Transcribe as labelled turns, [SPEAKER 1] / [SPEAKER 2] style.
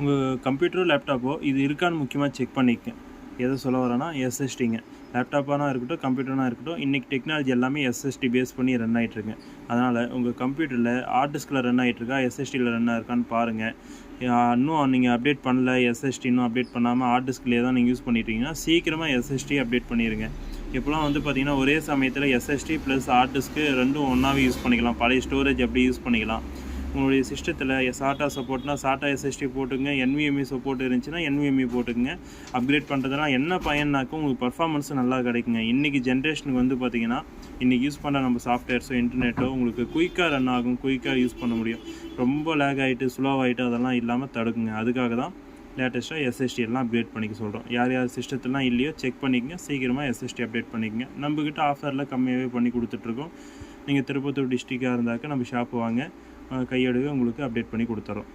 [SPEAKER 1] உங்கள் கம்ப்யூட்டரோ லேப்டாப்போ இது இருக்கான்னு முக்கியமாக செக் பண்ணிக்கங்க. எதை சொல்ல வரேன்னா எஸ்எஸ்டிங்க. லேப்டாப்பானா இருக்கட்டும், கம்ப்யூட்டர்னா இருக்கட்டும், இன்றைக்கி டெக்னாலஜி எல்லாமே எஸ்எஸ்டி பேஸ் பண்ணி ரன் ஆகிட்டுருக்கு. அதனால் உங்கள் கம்ப்யூட்டரில் ஹார்ட் டிஸ்கில் ரன் ஆகிட்டுருக்கா, எஸ்எஸ்டியில் ரன் ஆகிருக்கான்னு பாருங்கள். இன்னும் நீங்கள் அப்டேட் பண்ணல, எஸ்எஸ்டி இன்னும் அப்டேட் பண்ணாமல் ஹார்ட் டிஸ்க்லேயே தான் நீங்கள் யூஸ் பண்ணிட்டீங்கன்னா சீக்கிரமாக எஸ்எஸ்டி அப்டேட் பண்ணிடுங்க. இப்போலாம் பார்த்திங்கன்னா ஒரே சமயத்தில் எஸ்எஸ்டி ப்ளஸ் ஹார்ட் டிஸ்க்கு ரெண்டும் ஒன்றாவே யூஸ் பண்ணிக்கலாம். பழைய ஸ்டோரேஜ் அப்படி யூஸ் பண்ணிக்கலாம். உங்களுடைய சிஸ்டத்தில் சாட்டா சப்போர்ட்னா சாட்டா எஸ்எஸ்டி போட்டுங்க, NVMe சப்போர்ட் இருந்துச்சுன்னா NVMe போட்டுக்குங்க. அப்கிரேட் பண்ணுறதுனா என்ன பயன்னாக்கும் உங்களுக்கு பர்ஃபார்மன்ஸும் நல்லா கிடைக்குங்க. இன்றைக்கி ஜென்ரேஷனுக்கு பார்த்திங்கன்னா இன்றைக்கி யூஸ் பண்ணுற நம்ம சாஃப்ட்வேர்ஸோ இன்டர்நெட்டோ உங்களுக்கு குயிக்காக ரன் ஆகும், குயிக்காக யூஸ் பண்ண முடியும். ரொம்ப லேக் ஆகிட்டு ஸ்லோவாகிட்டு அதெல்லாம் இல்லாமல் தடுக்குங்க. அதுக்காக தான் லேட்டஸ்ட்டாக எஸ்எஸ்டி எல்லாம் அப்டேட் பண்ணிக்க சொல்கிறோம். யார் யார் சிஸ்டத்துலாம் இல்லையோ செக் பண்ணிக்கங்க, சீக்கிரமாக எஸ்எஸ்டி அப்டேட் பண்ணிக்கங்க. நம்மக்கிட்ட ஆஃபரில் கம்மியாகவே பண்ணி கொடுத்துட்ருக்கோம். நீங்கள் திருப்பத்தூர் டிஸ்ட்ரிக்டாக இருந்தாக்க நம்ம ஷாப்பு வாங்க, கையோடவே உங்களுக்கு அப்டேட் பண்ணி கொடுத்துறோம்.